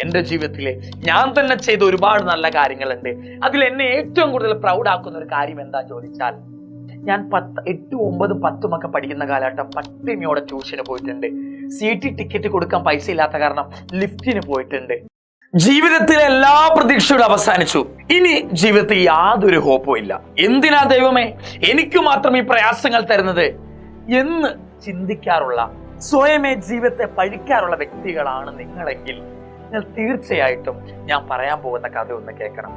എൻ്റെ ജീവിതത്തിൽ ഞാൻ തന്നെ ചെയ്ത ഒരുപാട് നല്ല കാര്യങ്ങളുണ്ട്. അതിൽ എന്നെ ഏറ്റവും കൂടുതൽ പ്രൗഡ് ആക്കുന്ന ഒരു കാര്യം എന്താ ചോദിച്ചാൽ, ഞാൻ 8, 9, 10 ഒക്കെ പഠിക്കുന്ന കാലഘട്ടം പട്ടിണിയോടെ ട്യൂഷന് പോയിട്ടുണ്ട്. CT ടിക്കറ്റ് കൊടുക്കാൻ പൈസ ഇല്ലാത്ത കാരണം ലിഫ്റ്റിന് പോയിട്ടുണ്ട്. ജീവിതത്തിലെ എല്ലാ പ്രതീക്ഷകളും അവസാനിച്ചു. ഇനി ജീവിതത്തിൽ യാതൊരു ഹോപ്പും ഇല്ല. എന്തിനാ ദൈവമേ എനിക്ക് മാത്രം ഈ പ്രയാസങ്ങൾ തരുന്നത് എന്ന് ചിന്തിക്കാറുള്ള, സ്വയമേ ജീവിതത്തെ പഴിക്കാറുള്ള വ്യക്തികളാണ് നിങ്ങളെങ്കിൽ നിങ്ങൾ തീർച്ചയായിട്ടും ഞാൻ പറയാൻ പോകുന്ന കഥ ഒന്ന് കേൾക്കണം.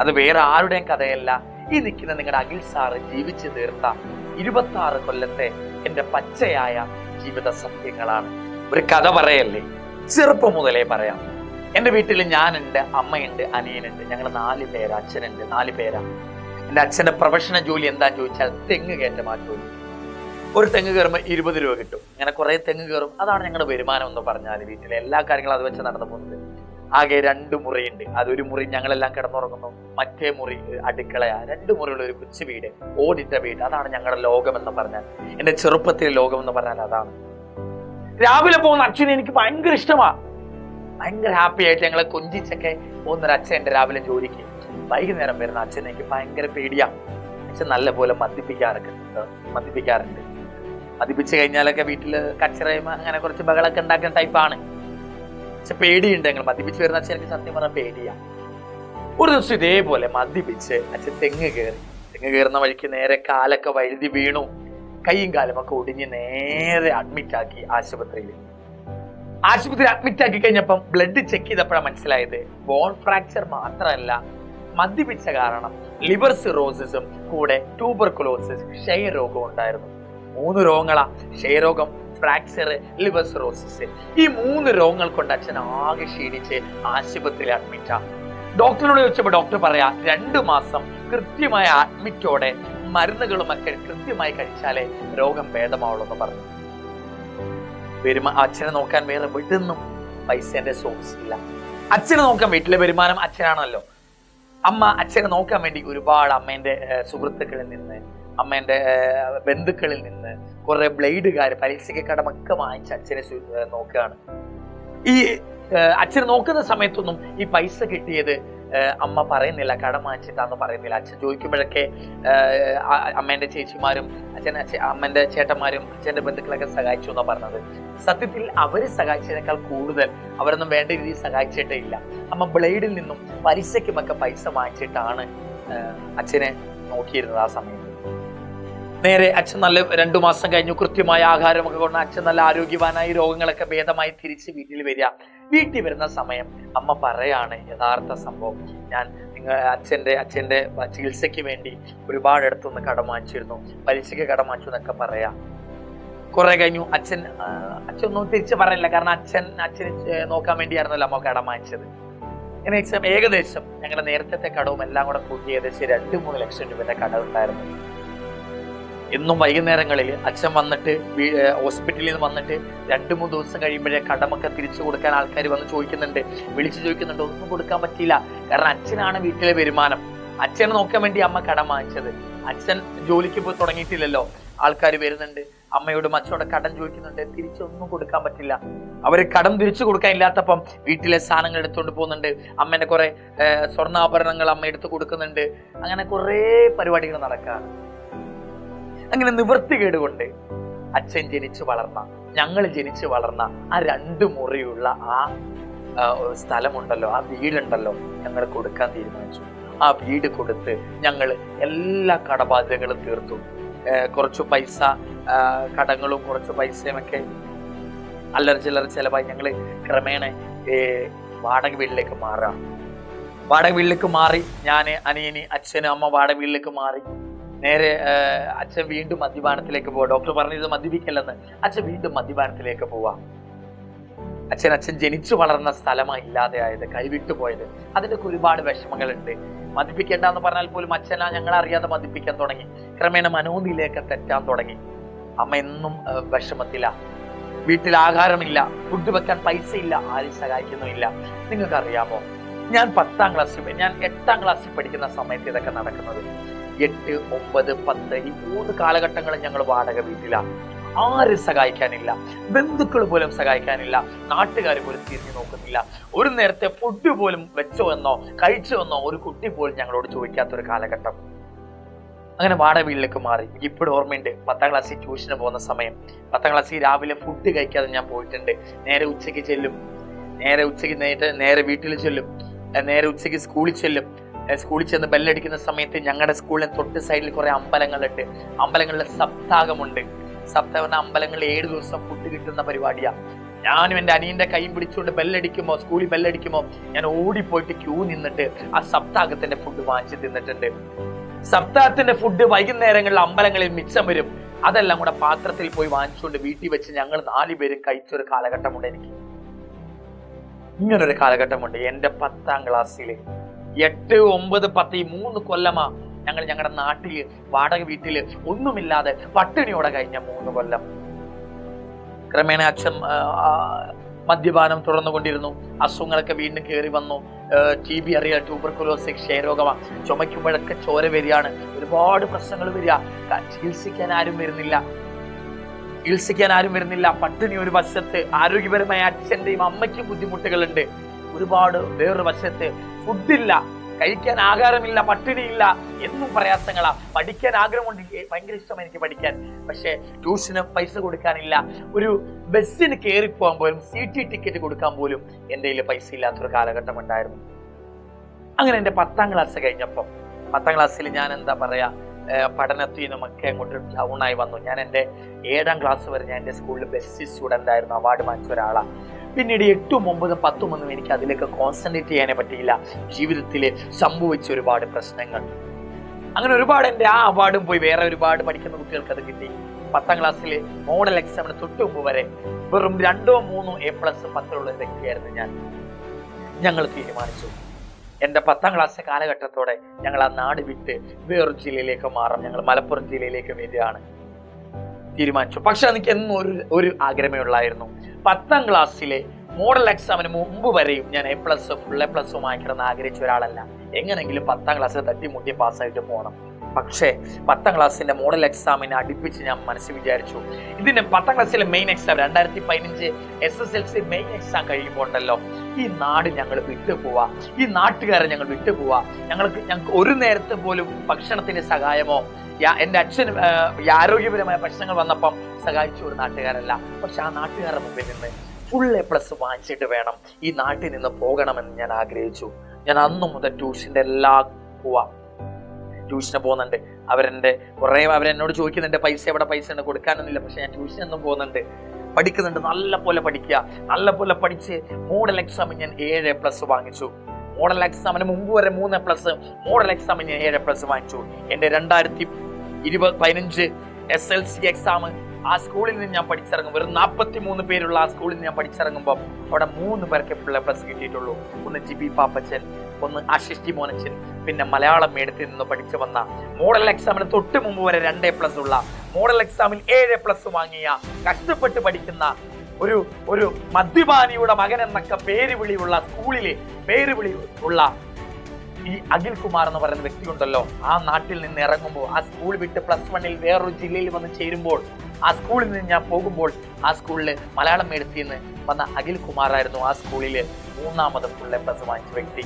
അത് വേറെ ആരുടെയും കഥയല്ല. ഈ നിൽക്കുന്ന നിങ്ങളുടെ അഖിൽ സാറ് ജീവിച്ചു തീർത്ത 26 കൊല്ലത്തെ എൻ്റെ പച്ചയായ ജീവിത സത്യങ്ങളാണ്. ഒരു കഥ പറയല്ലേ, ചെറുപ്പം മുതലേ പറയാം. എൻ്റെ വീട്ടിൽ ഞാനുണ്ട്, അമ്മയുണ്ട്, അനിയനുണ്ട്. ഞങ്ങൾ 4 പേര്. അച്ഛനുണ്ട്, 4 പേരാ. എൻ്റെ അച്ഛൻ്റെ പ്രൊഫഷണൽ ജോലി എന്താന്ന് ചോദിച്ചാൽ തെങ്ങ് കയറ്റമാ ജോലി. ഒരു തെങ്ങ് കയറുമ്പോൾ 20 രൂപ കിട്ടും. അങ്ങനെ കുറെ തെങ്ങ് കയറും. അതാണ് ഞങ്ങളുടെ വരുമാനം എന്ന് പറഞ്ഞാൽ. വീട്ടിലെ എല്ലാ കാര്യങ്ങളും അത് വെച്ച് നടന്നു പോകുന്നത്. ആകെ 2 മുറിയുണ്ട്. അതൊരു മുറി ഞങ്ങളെല്ലാം കിടന്നുറങ്ങുന്നു, മറ്റേ മുറി അടുക്കളയാ. 2 മുറിയുള്ള ഒരു കൊച്ചു വീട്, ഓടിട്ട വീട്. അതാണ് ഞങ്ങളുടെ ലോകം എന്ന് പറഞ്ഞാൽ, എൻ്റെ ചെറുപ്പത്തിലെ ലോകം എന്ന് പറഞ്ഞാൽ അതാണ്. രാവിലെ പോകുന്ന അച്ഛനെ എനിക്ക് ഭയങ്കര ഇഷ്ടമാണ്. ഭയങ്കര ഹാപ്പി ആയിട്ട് ഞങ്ങളെ കൊഞ്ചിച്ചൊക്കെ പോകുന്നൊരു അച്ഛൻ എൻ്റെ രാവിലെ ജോലിക്ക്. വൈകുന്നേരം വരുന്ന അച്ഛനെ എനിക്ക് ഭയങ്കര പേടിയാ. അച്ഛൻ നല്ലപോലെ മദ്യപിക്കാറുണ്ട്. മദ്യപിച്ച് കഴിഞ്ഞാലൊക്കെ വീട്ടിൽ കച്ചറയും അങ്ങനെ കുറച്ച് ബഹളൊക്കെ ഉണ്ടാക്കുന്ന ടൈപ്പാണ്. പക്ഷെ പേടിയുണ്ട്. ഞങ്ങൾ മദ്യപിച്ച് വരുന്ന അച്ഛൻ എനിക്ക് സത്യം പറഞ്ഞാൽ പേടിയാ. ഒരു ദിവസം ഇതേപോലെ മദ്യപിച്ച് അച്ഛൻ തെങ്ങ് കയറുന്ന വഴിക്ക് നേരെ കാലൊക്കെ വഴുതി വീണു. കൈയും കാലും ഒക്കെ ഒടിഞ്ഞ് നേരെ അഡ്മിറ്റ് ആക്കി കഴിഞ്ഞപ്പം ബ്ലഡ് ചെക്ക് ചെയ്തപ്പോഴാണ് മനസ്സിലായത് ബോൺ ഫ്രാക്ചർ മാത്രമല്ല, മദ്യപിച്ച കാരണം ലിവർ സിറോസിസും കൂടെ ട്യൂബർകുലോസിസ്, ക്ഷയരോഗം ഉണ്ടായിരുന്നു. 3 രോഗങ്ങളാ: ക്ഷയരോഗം, ഫ്രാക്ചർ, ലിവർ സിറോസിസ്. ഈ 3 രോഗങ്ങൾ കൊണ്ട് അച്ഛൻ ആകെ ക്ഷീണിച്ച് ആശുപത്രിയിൽ അഡ്മിറ്റാ. ഡോക്ടറിനോട് ചോദിച്ചപ്പോൾ ഡോക്ടർ പറയാ 2 മാസം കൃത്യമായ അഡ്മിറ്റോടെ മരുന്നുകളുമൊക്കെ കൃത്യമായി കഴിച്ചാലേ രോഗം ഭേദമാവുള്ളൂ എന്ന് പറഞ്ഞു. അച്ഛനെ നോക്കാൻ വേറെ വീട്ടിൽ പൈസേന്റെ സോഴ്സ് ഇല്ല. അച്ഛനെ നോക്കാൻ വീട്ടിലെ വരുമാനം അച്ഛനാണല്ലോ. അമ്മ അച്ഛനെ നോക്കാൻ വേണ്ടി ഒരുപാട് അമ്മേന്റെ സുഹൃത്തുക്കളിൽ നിന്ന്, അമ്മേന്റെ ബന്ധുക്കളിൽ നിന്ന് കുറെ ബ്ലേഡുകാർ, പരീക്ഷയ്ക്ക് കടമൊക്കെ വാങ്ങിച്ച് അച്ഛനെ നോക്കുകയാണ്. ഈ അച്ഛനെ നോക്കുന്ന സമയത്തൊന്നും ഈ പൈസ കിട്ടിയത് അമ്മ പറയുന്നില്ല, കടം വാങ്ങിച്ചിട്ടാന്ന് പറയുന്നില്ല. അച്ഛൻ ചോദിക്കുമ്പോഴൊക്കെ അമ്മേന്റെ ചേച്ചിമാരും അമ്മേന്റെ ചേട്ടന്മാരും അച്ഛന്റെ ബന്ധുക്കളൊക്കെ സഹായിച്ചു എന്നാ പറഞ്ഞത്. സത്യത്തിൽ അവര് സഹായിച്ചതിനേക്കാൾ കൂടുതൽ അവരൊന്നും വേണ്ട രീതിയിൽ സഹായിച്ചിട്ടേ ഇല്ല. അമ്മ ബ്ലേഡിൽ നിന്നും പലിശയ്ക്കുമൊക്കെ പൈസ വാങ്ങിച്ചിട്ടാണ് അച്ഛനെ നോക്കിയിരുന്നത്. ആ സമയത്ത് നേരെ അച്ഛൻ നല്ല 2 മാസം കഴിഞ്ഞു, കൃത്യമായ ആഹാരമൊക്കെ കൊണ്ട് അച്ഛൻ നല്ല ആരോഗ്യവാനായി, രോഗങ്ങളൊക്കെ ഭേദമായി തിരിച്ച് വീട്ടിൽ വരിക. വീട്ടിൽ വരുന്ന സമയം അമ്മ പറയാണ് യഥാർത്ഥ സംഭവം. ഞാൻ അച്ഛൻ്റെ ചികിത്സയ്ക്ക് വേണ്ടി ഒരുപാട് ഇടത്തുനിന്ന് കടം വാങ്ങിച്ചിരുന്നു, പലിശയ്ക്ക് കടം വാങ്ങിച്ചു എന്നൊക്കെ പറയാം. കുറെ കഴിഞ്ഞു അച്ഛൻ ഒന്നും തിരിച്ച് പറയില്ല, കാരണം അച്ഛനെ നോക്കാൻ വേണ്ടിയായിരുന്നല്ലോ അമ്മ കടം വാങ്ങിച്ചത്. ഏകദേശം ഞങ്ങളുടെ നേരത്തെ കടവും എല്ലാം കൂടെ കൂട്ടി ഏകദേശം 2-3 ലക്ഷം രൂപയുടെ കടമുണ്ടായിരുന്നു. എന്നും വൈകുന്നേരങ്ങളിൽ അച്ഛൻ വന്നിട്ട് ഹോസ്പിറ്റലിൽ നിന്ന് വന്നിട്ട് 2-3 ദിവസം കഴിയുമ്പോഴേ കടമൊക്കെ തിരിച്ചു കൊടുക്കാൻ ആൾക്കാർ വന്ന് വിളിച്ചു ചോദിക്കുന്നുണ്ട്. ഒന്നും കൊടുക്കാൻ പറ്റിയില്ല, കാരണം അച്ഛനാണ് വീട്ടിലെ വരുമാനം. അച്ഛനെ നോക്കാൻ വേണ്ടി അമ്മ കടം വാങ്ങിച്ചത്. അച്ഛൻ ജോലിക്ക് പോയി തുടങ്ങിയിട്ടില്ലല്ലോ. ആൾക്കാർ വരുന്നുണ്ട്, അമ്മയോടും അച്ഛനോട് കടം ചോദിക്കുന്നുണ്ട്. തിരിച്ചൊന്നും കൊടുക്കാൻ പറ്റില്ല. അവര് കടം തിരിച്ചു കൊടുക്കാൻ ഇല്ലാത്തപ്പം വീട്ടിലെ സാധനങ്ങൾ എടുത്തുകൊണ്ട് പോകുന്നുണ്ട്. അമ്മേന്റെ കുറെ സ്വർണ്ണാഭരണങ്ങൾ അമ്മ എടുത്തു കൊടുക്കുന്നുണ്ട്. അങ്ങനെ കുറെ പരിപാടികൾ നടക്കാറ്. അങ്ങനെ നിവൃത്തികേട് കൊണ്ട് അച്ഛൻ ഞങ്ങൾ ജനിച്ചു വളർന്ന ആ 2 മുറിയുള്ള ആ സ്ഥലമുണ്ടല്ലോ, ആ വീടുണ്ടല്ലോ, ഞങ്ങൾ കൊടുക്കാൻ തീരുമാനിച്ചു. ആ വീട് കൊടുത്ത് ഞങ്ങൾ എല്ലാ കടബാധ്യതകളും തീർത്തു. കുറച്ചു പൈസ കടങ്ങളും കുറച്ച് പൈസയുമൊക്കെ അല്ലറ ചില്ലറ ചെലവായി ഞങ്ങൾ ക്രമേണ വാടക വീട്ടിലേക്ക് മാറി. ഞാൻ, അനിയന്, അച്ഛനും അമ്മ വാടക വീട്ടിലേക്ക് മാറി. നേരെ അച്ഛൻ വീണ്ടും മദ്യപാനത്തിലേക്ക് പോവാ. ഡോക്ടർ പറഞ്ഞത് മദ്യപിക്കല്ലെന്ന്. അച്ഛൻ വീണ്ടും മദ്യപാനത്തിലേക്ക് പോവാ. അച്ഛൻ ജനിച്ചു വളർന്ന സ്ഥലമാണ് ഇല്ലാതെയായത്, കൈവിട്ടു പോയത്. അതിൻ്റെയൊക്കെ ഒരുപാട് വിഷമങ്ങളുണ്ട്. മദ്യപിക്കേണ്ടെന്ന് പറഞ്ഞാൽ പോലും അച്ഛനാ ഞങ്ങളറിയാതെ മദ്യപിക്കാൻ തുടങ്ങി. ക്രമേണ മനോനിലയൊക്കെ തെറ്റാൻ തുടങ്ങി. അമ്മ എന്നും വിഷമത്തില. വീട്ടിൽ ആഹാരമില്ല, ഫുഡ് വെക്കാൻ പൈസ ഇല്ല, ആരും സഹായിക്കുന്നുമില്ല. നിങ്ങൾക്കറിയാമോ, ഞാൻ 8ാം ക്ലാസ്സിൽ പഠിക്കുന്ന സമയത്ത് ഇതൊക്കെ നടക്കുന്നത്. 8, 9, 10 ഈ 3 കാലഘട്ടങ്ങളും ഞങ്ങൾ വാടക വീട്ടിലാണ്. ആരും സഹായിക്കാനില്ല, ബന്ധുക്കൾ പോലും സഹായിക്കാനില്ല, നാട്ടുകാർ പോലും തിരിഞ്ഞു നോക്കുന്നില്ല. ഒരു നേരത്തെ ഫുഡ് പോലും വെച്ചോ എന്നോ കഴിച്ചോ എന്നോ ഒരു കുട്ടി പോലും ഞങ്ങളോട് ചോദിക്കാത്തൊരു കാലഘട്ടം. അങ്ങനെ വാടക വീട്ടിലേക്ക് മാറി. ഇപ്പോഴും ഓർമ്മയുണ്ട്, 10ാം ക്ലാസ്സിൽ ട്യൂഷന് പോകുന്ന സമയം. 10ാം ക്ലാസ്സിൽ രാവിലെ ഫുഡ് കഴിക്കാതെ ഞാൻ പോയിട്ടുണ്ട്. നേരെ ഉച്ചയ്ക്ക് ചെല്ലും, നേരെ വീട്ടിൽ ചെല്ലും, നേരെ ഉച്ചയ്ക്ക് സ്കൂളിൽ ചെല്ലും. സ്കൂളിൽ ചെന്ന് ബെല്ലടിക്കുന്ന സമയത്ത് ഞങ്ങളുടെ സ്കൂളിന് തൊട്ട് സൈഡിൽ കുറെ അമ്പലങ്ങളുണ്ട്. അമ്പലങ്ങളിലെ സപ്താഹമുണ്ട്. സപ്താഹം അമ്പലങ്ങളിൽ 7 ദിവസം ഫുഡ് കിട്ടുന്ന പരിപാടിയാ. ഞാനും എൻ്റെ അനിയന്റെ കൈയും പിടിച്ചുകൊണ്ട് ബെല്ലടിക്കുമ്പോൾ, സ്കൂളിൽ ബെല്ലടിക്കുമ്പോൾ ഞാൻ ഓടിപ്പോയിട്ട് ക്യൂ നിന്നിട്ട് ആ സപ്താഹത്തിന്റെ ഫുഡ് വാങ്ങിച്ച് തിന്നിട്ടുണ്ട്. സപ്താഹത്തിന്റെ ഫുഡ് വൈകുന്നേരങ്ങളിൽ അമ്പലങ്ങളിൽ മിച്ചം വരും. അതെല്ലാം കൂടെ പാത്രത്തിൽ പോയി വാങ്ങിച്ചുകൊണ്ട് വീട്ടിൽ വെച്ച് ഞങ്ങൾ 4 പേരും കഴിച്ചൊരു കാലഘട്ടമുണ്ട്. എനിക്ക് ഇങ്ങനൊരു കാലഘട്ടമുണ്ട്. എൻ്റെ 10ാം ക്ലാസ്സിൽ 8, 9, 10 ഈ 3 കൊല്ലമാ ഞങ്ങൾ ഞങ്ങളുടെ നാട്ടില് വാടക വീട്ടില് ഒന്നുമില്ലാതെ പട്ടിണിയോടെ കഴിഞ്ഞ 3 കൊല്ലം. ക്രമേണ അച്ഛൻ മദ്യപാനം തുടർന്നുകൊണ്ടിരുന്നു. അസുഖങ്ങളൊക്കെ വീണ്ടും കയറി വന്നു. TB അറിയാം, ട്യൂബർകുലോസിസ്, ക്ഷയരോഗമാ. ചുമയ്ക്കുമ്പോഴൊക്കെ ചോര വരികയാണ്, ഒരുപാട് പ്രശ്നങ്ങൾ വരിക. ചികിത്സിക്കാൻ ആരും വരുന്നില്ല. പട്ടിണി ഒരു വശത്ത്, ആരോഗ്യപരമായ അച്ഛൻ്റെയും അമ്മയ്ക്കും ബുദ്ധിമുട്ടുകളുണ്ട് ഒരുപാട്. വേറൊരു വശത്ത് ഫുഡില്ല, കഴിക്കാൻ ആഹാരമില്ല, പട്ടിണിയില്ല, എന്നും പ്രയാസങ്ങളാ. പഠിക്കാൻ ആഗ്രഹമുണ്ട്, ഭയങ്കര ഇഷ്ടമാണ് എനിക്ക് പഠിക്കാൻ. പക്ഷെ ട്യൂഷന് പൈസ കൊടുക്കാനില്ല. ഒരു ബസ്സിന് കയറിപ്പോകാൻ പോലും, CT ടിക്കറ്റ് കൊടുക്കാൻ പോലും എൻ്റെ കയ്യിൽ പൈസ ഇല്ലാത്തൊരു കാലഘട്ടം ഉണ്ടായിരുന്നു. അങ്ങനെ എൻ്റെ 10ാം ക്ലാസ് കഴിഞ്ഞപ്പം, 10ാം ക്ലാസ്സിൽ ഞാൻ എന്താ പറയാ, പഠനത്തിൽ നിന്നുമൊക്കെ അങ്ങോട്ട് ഡൗണായി വന്നു. ഞാൻ എൻ്റെ 7ാം ക്ലാസ് വരെ ഞാൻ എൻ്റെ സ്കൂളിൽ ബെസ്റ്റ് സ്റ്റുഡൻ്റ് ആയിരുന്നു, അവാർഡ് വാങ്ങിച്ച ഒരാളാണ്. പിന്നീട് 8ഉം 9ഉം 10ഉം ഒന്നും എനിക്ക് അതിലേക്ക് കോൺസെൻട്രേറ്റ് ചെയ്യാനേ പറ്റിയില്ല. ജീവിതത്തിൽ സംഭവിച്ച ഒരുപാട് പ്രശ്നങ്ങൾ, അങ്ങനെ ഒരുപാട് എൻ്റെ ആ അവാർഡും പോയി. വേറെ ഒരുപാട് പഠിക്കുന്ന കുട്ടികൾക്ക് അത് കിട്ടി. 10ാം ക്ലാസ്സിൽ മോഡൽ എക്സാമിന് തൊട്ട് മുമ്പ് വരെ വെറും 2, 3 A+ 10 ഒരു വ്യക്തിയായിരുന്നു ഞാൻ. ഞങ്ങൾ തീരുമാനിച്ചു, എൻ്റെ 10ാം ക്ലാസ് കാലഘട്ടത്തോടെ ഞങ്ങൾ ആ നാട് വിട്ട് വേറൊരു ജില്ലയിലേക്ക് മാറാം. ഞങ്ങൾ മലപ്പുറം ജില്ലയിലേക്ക് വരികയാണ് തീരുമാനിച്ചു. പക്ഷെ എനിക്ക് എന്നും ഒരു ആഗ്രഹമേ ഉള്ളായിരുന്നു. 10ാം ക്ലാസ്സിലെ മോഡൽ എക്സാമിന് മുമ്പ് വരെയും ഞാൻ A+, ഫുൾ A+ വാങ്ങിക്കണമെന്ന് ആഗ്രഹിച്ച ഒരാളല്ല. എങ്ങനെങ്കിലും 10ാം ക്ലാസ്സിൽ തട്ടിമുട്ടി പാസ്സായിട്ട് പോകണം. പക്ഷേ 10ാം ക്ലാസ്സിന്റെ മോഡൽ എക്സാമിനെ അടുപ്പിച്ച് ഞാൻ മനസ്സിൽ വിചാരിച്ചു, ഇതിന്റെ 10ാം ക്ലാസ്സിലെ main exam 2015 SSLC main exam കഴിയുമ്പോൾ ഉണ്ടല്ലോ, ഈ നാട് ഞങ്ങൾ വിട്ടുപോവാ, ഈ നാട്ടുകാരെ ഞങ്ങൾ വിട്ടുപോവാ. ഞങ്ങൾക്ക് ഒരു നേരത്തെ പോലും ഭക്ഷണത്തിന് സഹായമോ, എൻ്റെ അച്ഛന് ആരോഗ്യപരമായ പ്രശ്നങ്ങൾ വന്നപ്പം സഹായിച്ച ഒരു നാട്ടുകാരല്ല. പക്ഷെ ആ നാട്ടുകാരുടെ മുമ്പിൽ നിന്ന് ഫുൾ A+ വാങ്ങിച്ചിട്ട് വേണം ഈ നാട്ടിൽ നിന്ന് പോകണമെന്ന് ഞാൻ ആഗ്രഹിച്ചു. ഞാൻ അന്നു മുതൽ ട്യൂഷന് പോകുന്നുണ്ട്. അവരെന്നോട് ചോദിക്കുന്നുണ്ട് പൈസ എവിടെ, പൈസ ഉണ്ട്, കൊടുക്കാനൊന്നുമില്ല. പക്ഷെ ഞാൻ ട്യൂഷനൊന്നും പോകുന്നുണ്ട്, പഠിക്കുന്നുണ്ട്. നല്ല പോലെ പഠിച്ച് മോഡൽ എക്സാമിൽ ഞാൻ 7 A+ വാങ്ങിച്ചു. മോഡൽ എക്സാമിന് മുമ്പ് വരെ 3 A+, മോഡൽ എക്സാമിൽ ഞാൻ 7 A+ വാങ്ങിച്ചു. എൻ്റെ 2015 SLC എക്സാം ആ സ്കൂളിൽ നിന്ന് ഞാൻ പഠിച്ചിറങ്ങും. വെറും 43 പേരുള്ള ആ സ്കൂളിൽ നിന്ന് ഞാൻ പഠിച്ചിറങ്ങുമ്പോൾ അവിടെ 3 പേർക്ക് ഫുൾ A+ കിട്ടിയിട്ടുള്ളൂ. ഒന്ന് ജിബി പാപ്പച്ചൻ, ഒന്ന് ആശിഷ് മോനച്ചൻ, പിന്നെ മലയാളം മീഡിയത്തിൽ നിന്ന് പഠിച്ചു വന്ന, മോഡൽ എക്സാമിന് തൊട്ട് മുമ്പ് വരെ 2 A+ ഉള്ള, മോഡൽ എക്സാമിൽ 7 A+ വാങ്ങിയ, കഷ്ടപ്പെട്ട് പഠിക്കുന്ന ഒരു മദ്യപാനിയുടെ മകൻ എന്നൊക്കെ പേരുവിളിയുള്ള സ്കൂളിലെ പേരുവിളിയുള്ള ഈ അഖിൽ കുമാർ എന്ന് പറയുന്ന വ്യക്തി ഉണ്ടല്ലോ, ആ നാട്ടിൽ നിന്ന് ഇറങ്ങുമ്പോൾ, ആ സ്കൂൾ വിട്ട് +1 വേറൊരു ജില്ലയിൽ വന്ന് ചേരുമ്പോൾ, ആ സ്കൂളിൽ നിന്ന് ഞാൻ പോകുമ്പോൾ, ആ സ്കൂളിൽ മലയാളം മീഡിയത്തിൽ നിന്ന് വന്ന അഖിൽ കുമാറായിരുന്നു ആ സ്കൂളിൽ 3ാമത് ഫുൾ A+ വാങ്ങിച്ച വ്യക്തി.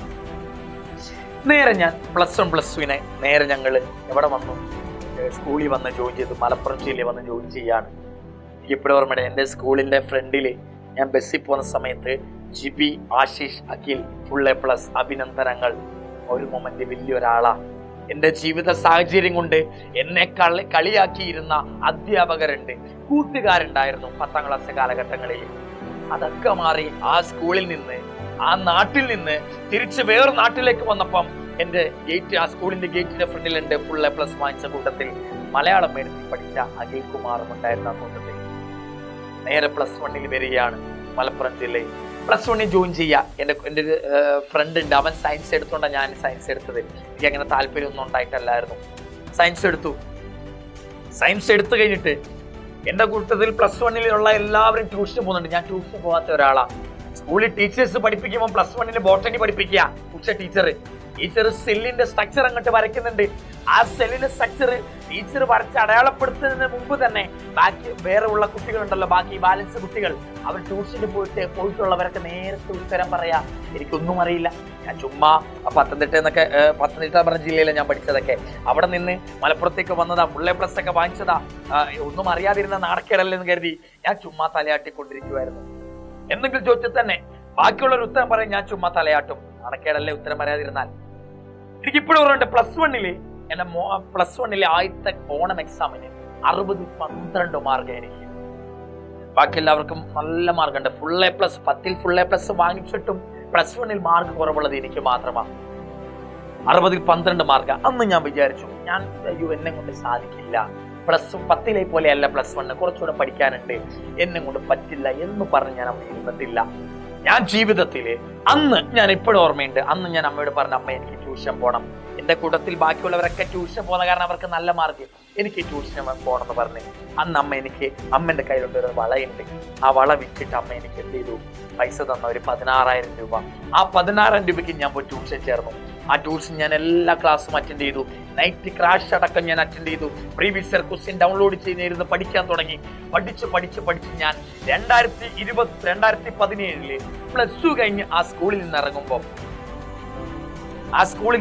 നേരെ ഞാൻ +1 +2 നേരെ ഞങ്ങൾ എവിടെ വന്നു, സ്കൂളിൽ വന്ന് ജോയിൻ ചെയ്തു. മലപ്പുറം ജില്ലയിൽ വന്ന് ജോയിൻ ചെയ്യാണ്. ഇപ്പോഴും ഓർമ്മയുടെ എൻ്റെ സ്കൂളിൻ്റെ ഫ്രണ്ടിൽ ഞാൻ ബസ്സിൽ പോകുന്ന സമയത്ത് ജിബി, ആശിഷ്, അഖിൽ ഫുൾ A+, അഭിനന്ദനങ്ങൾ. ഒരു മൊമെന്റ് വലിയൊരാളാ. എൻ്റെ ജീവിത സാഹചര്യം കൊണ്ട് എന്നെ കളിയാക്കിയിരുന്ന അധ്യാപകരുണ്ട്, കൂട്ടുകാരുണ്ടായിരുന്നു 10ാം ക്ലാസ് കാലഘട്ടങ്ങളിൽ. അതൊക്കെ മാറി ആ സ്കൂളിൽ നിന്ന്, ആ നാട്ടിൽ നിന്ന് തിരിച്ച് വേറെ നാട്ടിലേക്ക് വന്നപ്പം എൻ്റെ ഗേറ്റ്, ആ സ്കൂളിന്റെ ഗേറ്റിന്റെ ഫ്രണ്ടിലുണ്ട് ഫുൾ A+ വാങ്ങിച്ച കൂട്ടത്തിൽ മലയാളം മീഡിയത്തിൽ പഠിച്ച അഖിൽ കുമാറും ഉണ്ടായിരുന്ന ആ കൂട്ടത്തിൽ. നേരെ +1 വരികയാണ് മലപ്പുറം ജില്ലയിൽ. +1 ജോയിൻ ചെയ്യുക. എൻ്റെ ഒരു ഫ്രണ്ട് ഉണ്ട്, അവൻ സയൻസ് എടുത്തോണ്ടാണ് ഞാൻ സയൻസ് എടുത്തത്. എനിക്ക് അങ്ങനെ താല്പര്യമൊന്നും ഉണ്ടായിട്ടല്ലായിരുന്നു. സയൻസ് എടുത്തു കഴിഞ്ഞിട്ട് എൻ്റെ കൂട്ടത്തിൽ +1 എല്ലാവരും ട്യൂഷന് പോകുന്നുണ്ട്. ഞാൻ ട്യൂഷന് പോകാത്ത ഒരാളാണ്. സ്കൂളിൽ ടീച്ചേഴ്സ് പഠിപ്പിക്കുമ്പോൾ +1 ബോട്ടണി പഠിപ്പിക്കുക. ടീച്ചർ സെല്ലിന്റെ സ്ട്രക്ചർ അങ്ങോട്ട് വരയ്ക്കുന്നുണ്ട്. ആ സെല്ലിന്റെ സ്ട്രക്ചർ ടീച്ചർ വരച്ച് അടയാളപ്പെടുത്തുന്നതിന് മുമ്പ് തന്നെ ബാക്കി വേറെ ഉള്ള കുട്ടികളുണ്ടല്ലോ, ബാക്കി ബാലൻസ് കുട്ടികൾ, അവർ ട്യൂഷന് പോയിട്ടുള്ളവരൊക്കെ നേരത്തെ ഉത്തരം പറയാ എനിക്കൊന്നും അറിയില്ല. ഞാൻ ചുമ്മാ പത്തനംതിട്ട പറഞ്ഞ ജില്ലയിലാണ് ഞാൻ പഠിച്ചതൊക്കെ. അവിടെ നിന്ന് മലപ്പുറത്തേക്ക് വന്നതാ, ഫുൾ A+ ഒക്കെ വാങ്ങിച്ചതാ. ഒന്നും അറിയാതിരുന്ന നാണക്കേടല്ലെന്ന് കരുതി ഞാൻ ചുമ്മാ തലയാട്ടിക്കൊണ്ടിരിക്കുവായിരുന്നു. എന്തെങ്കിലും ചോദിച്ചാൽ തന്നെ ബാക്കിയുള്ളൊരു ഉത്തരം പറയും, ഞാൻ ചുമ്മാ തലയാട്ടും. നാണക്കേടല്ലേ ഉത്തരം പറയാതിരുന്നാൽ. എനിക്കിപ്പോഴും ഓർമ്മയുണ്ട്, പ്ലസ് വണ്ണിലെ ആദ്യത്തെ ഓണം എക്സാമിന് 12 മാർക്ക് എനിക്ക്. ബാക്കി എല്ലാവർക്കും നല്ല മാർക്കുണ്ട്. ഫുൾ A+, 10ൽ ഫുൾ A+ വാങ്ങിച്ചിട്ടും പ്ലസ് വണ്ണിൽ മാർക്ക് കുറവുള്ളത് എനിക്ക് മാത്രമാണ്. 12 മാർക്ക്. അന്ന് ഞാൻ വിചാരിച്ചു, എന്നെ കൊണ്ട് സാധിക്കില്ല, +10ലെ പോലെയല്ല പ്ലസ് വണ്ണ്, കുറച്ചുകൂടെ പഠിക്കാനുണ്ട്, എന്നെ കൊണ്ട് പറ്റില്ല എന്ന് പറഞ്ഞ് ഞാൻ അവിടെ ഇരുന്നിട്ടില്ല. ഞാൻ ജീവിതത്തില് അന്ന്, ഞാൻ ഇപ്പോഴും ഓർമ്മയുണ്ട്, അന്ന് ഞാൻ അമ്മയോട് പറഞ്ഞു, അമ്മ എനിക്ക് ട്യൂഷൻ പോകണം. എന്റെ കൂട്ടത്തിൽ ബാക്കിയുള്ളവരൊക്കെ ട്യൂഷൻ പോകുന്ന കാരണം അവർക്ക് നല്ല മാർക്ക്, എനിക്ക് ട്യൂഷൻ പോകണം എന്ന് പറഞ്ഞ് അന്ന് അമ്മന്റെ കയ്യിലുള്ള ഒരു വളയുണ്ട്. ആ വള വിറ്റിട്ട് അമ്മ എനിക്ക് എന്ത് ചെയ്തു, പൈസ തന്ന ഒരു 16,000 രൂപ. ആ 16,000 രൂപയ്ക്ക് ഞാൻ പോയി ട്യൂഷൻ ചേർന്നു. ആ ട്യൂഷൻ ഞാൻ എല്ലാ ക്ലാസ്സും അറ്റൻഡ് ചെയ്തു. നൈറ്റ് ക്രാഷ് അടക്കം ഞാൻ അറ്റൻഡ് ചെയ്തു. പ്രീവിയസ് ഇയർ ക്വസ്റ്റ്യൻ ഡൗൺലോഡ് ചെയ്തിരുന്ന് പഠിക്കാൻ തുടങ്ങി. പഠിച്ച് ഞാൻ 2017 +2 കഴിഞ്ഞ് ആ സ്കൂളിൽ നിന്ന് ഇറങ്ങുമ്പോൾ 60ൽ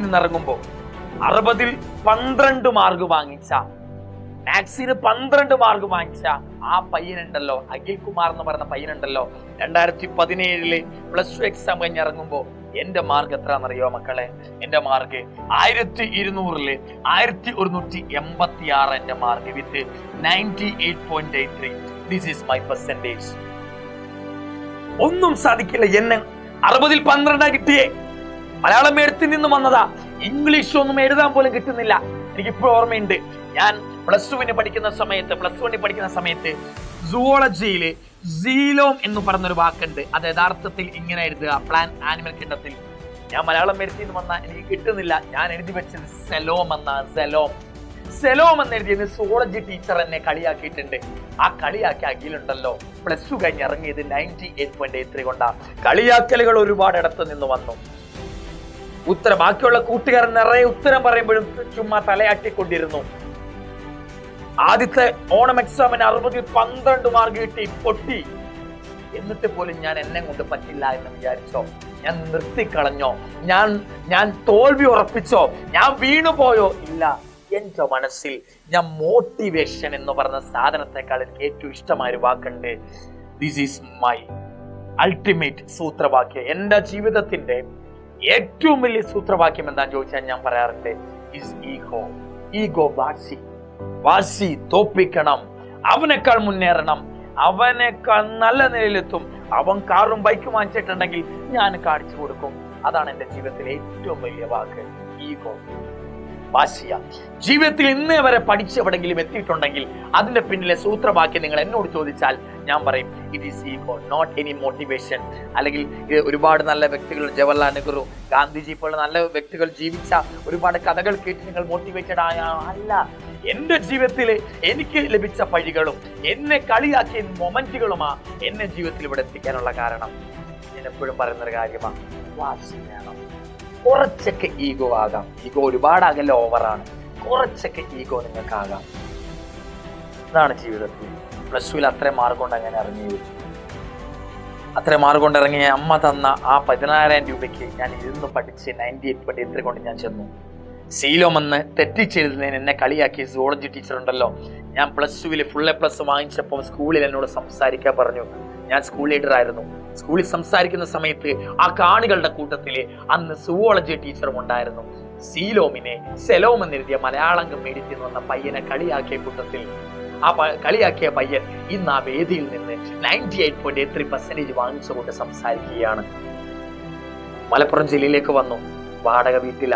12 മാർക്ക് വാങ്ങിച്ച, മാത്സിന് 12 മാർക്ക് വാങ്ങിച്ച ആ പയ്യനുണ്ടല്ലോ, അഖിൽ കുമാർ എന്ന് പറയുന്ന പയ്യനുണ്ടല്ലോ, 2017 +2 എക്സാം കഴിഞ്ഞ് ഇറങ്ങുമ്പോൾ എന്റെ മാർക്ക് എത്രയാണെന്നറിയോ മക്കളെ? എന്റെ മാർക്ക് 1200ല് 1186 എന്റെ mark, with 98.83. This is my percentage. ഒന്നും സാധിക്കില്ല. എന്നെ 60ൽ 12 കിട്ടിയേ. മലയാളം എഴുത്തിൽ നിന്ന് വന്നതാ. ഇംഗ്ലീഷ് ഒന്നും എഴുതാൻ പോലും കിട്ടുന്നില്ല. എനിക്കിപ്പോൾ ഓർമ്മയുണ്ട്, ഞാൻ +1 പഠിക്കുന്ന സമയത്ത് സുവോളജിയില് സീലോം എന്ന് പറഞ്ഞൊരു വാക്കുണ്ട്. അത് യഥാർത്ഥത്തിൽ ഇങ്ങനെ എഴുതുക, പ്ലാൻ ആനിമൽ കിണ്ടത്തിൽ. ഞാൻ മലയാളം എഴുത്തിൽ നിന്ന് വന്നാൽ എനിക്ക് കിട്ടുന്നില്ല. ഞാൻ എഴുതി വെച്ചത് സെലോം എന്ന് എഴുതിയത് സുവോളജി ടീച്ചർ എന്നെ കളിയാക്കിയിട്ടുണ്ട്. ആ കളിയാക്കി അഖിലുണ്ടല്ലോ +2 കഴിഞ്ഞ് ഇറങ്ങിയത് 98.83 കൊണ്ടാ. കളിയാക്കലുകൾ ഒരുപാട് ഇടത്ത് നിന്ന് വന്നു. ബാക്കിയുള്ള കൂട്ടുകാരൻ നിറയെ ഉത്തരം പറയുമ്പോഴും ചുമ്മാ തലയാട്ടിക്കൊണ്ടിരുന്നു. ആദ്യത്തെ ഓണം എക്സാമിന് 60ൽ 12 മാർക്ക് കിട്ടി, പൊട്ടി. എന്നിട്ട് പോലും ഞാൻ എന്നെ കൊണ്ട് പറ്റില്ല എന്ന് വിചാരിച്ചോ? ഞാൻ നിർത്തിക്കളഞ്ഞോ? ഞാൻ തോൽവി ഉറപ്പിച്ചോ? ഞാൻ വീണുപോയോ? ഇല്ല. എന്റെ മനസ്സിൽ ഞാൻ മോട്ടിവേഷൻ എന്ന് പറഞ്ഞ സാധനത്തെക്കാൾ എനിക്ക് ഏറ്റവും ഇഷ്ടമായ ഒരു വാക്കുണ്ട്. ദിസ് ഈസ് മൈ അൾട്ടിമേറ്റ് സൂത്രവാക്യം. എന്റെ ജീവിതത്തിന്റെ ഏറ്റവും വലിയ സൂത്രവാക്യം എന്താന്ന് ചോദിച്ചാൽ ഞാൻ പറയാറുണ്ട്, ഇസ് ഈഗോ. വാശി തോപ്പിക്കണം, അവനേക്കാൾ മുന്നേറണം, അവനേക്കാൾ നല്ല നിലയിലെത്തും. അവൻ കാറും ബൈക്കും വാങ്ങിച്ചിട്ടുണ്ടെങ്കിൽ ഞാൻ കാണിച്ചു കൊടുക്കും. അതാണ് എന്റെ ജീവിതത്തിലെ ഏറ്റവും വലിയ വാക്ക്, ഈഗോ, വാശിയ. ജീവിതത്തിൽ ഇന്നേ വരെ പഠിച്ചെവിടെങ്കിലും എത്തിയിട്ടുണ്ടെങ്കിൽ അതിന്റെ പിന്നിലെ സൂത്രവാക്യം നിങ്ങൾ എന്നോട് ചോദിച്ചാൽ ഞാൻ പറയും, it is ego, not any motivation. അല്ലെങ്കിൽ ഒരുപാട് നല്ല വ്യക്തികൾ, ജവഹർലാൽ നെഹ്റു, ഗാന്ധിജി പോലുള്ള നല്ല വ്യക്തികൾ ജീവിച്ച ഒരുപാട് കഥകൾ കേട്ട് നിങ്ങൾ മോട്ടിവേറ്റഡ് ആയ അല്ല. എന്റെ ജീവിതത്തിൽ എനിക്ക് ലഭിച്ച പഴികളും എന്നെ കളിയാക്കിയ മൊമെന്റുകളുമാ എന്നെ ജീവിതത്തിൽ ഇവിടെ എത്തിക്കാനുള്ള കാരണം. ഞാൻ എപ്പോഴും പറയുന്നൊരു കാര്യമാണ്, വാശി വേണം. കുറച്ചൊക്കെ ഈഗോ ആകാം. ഈഗോ ഒരുപാടാകല്ല, ഓവറാണ്. കുറച്ചൊക്കെ ഈഗോ നിങ്ങൾക്കാകാം. ഇതാണ് ജീവിതത്തിൽ. +2ൽ അത്രയും മാർക്ക് കൊണ്ട് അങ്ങനെ ഇറങ്ങിയത്. അത്രയും മാർക്ക് കൊണ്ട് ഇറങ്ങിയ അമ്മ തന്ന ആ 16,000 രൂപയ്ക്ക് ഞാൻ ഇരുന്ന് പഠിച്ച് 98.83 കൊണ്ട് ഞാൻ ചെന്നു. സീലോമെന്ന് തെറ്റിച്ചെഴുതുന്നതിന് എന്നെ കളിയാക്കിയ സുവോളജി ടീച്ചർ ഉണ്ടല്ലോ, ഞാൻ +2ൽ ഫുൾ A+ വാങ്ങിച്ചപ്പോൾ സ്കൂളിൽ എന്നോട് സംസാരിക്കാൻ പറഞ്ഞു. ഞാൻ സ്കൂൾ ലീഡർ ആയിരുന്നു. സ്കൂളിൽ സംസാരിക്കുന്ന സമയത്ത് ആ കാണികളുടെ കൂട്ടത്തില് അന്ന് സുവോളജി ടീച്ചറും ഉണ്ടായിരുന്നു. സെലോം എന്നെഴുതിയ മലയാളം മീഡിയത്തിൽ വന്ന പയ്യനെ കളിയാക്കിയ കൂട്ടത്തിൽ ആ കളിയാക്കിയ പയ്യൻ ഇന്ന് ആ വേദിയിൽ നിന്ന് 98.83% വാങ്ങിച്ചുകൊണ്ട് സംസാരിക്കുകയാണ്. മലപ്പുറം ജില്ലയിലേക്ക് വന്നു. വാടക വീട്ടില.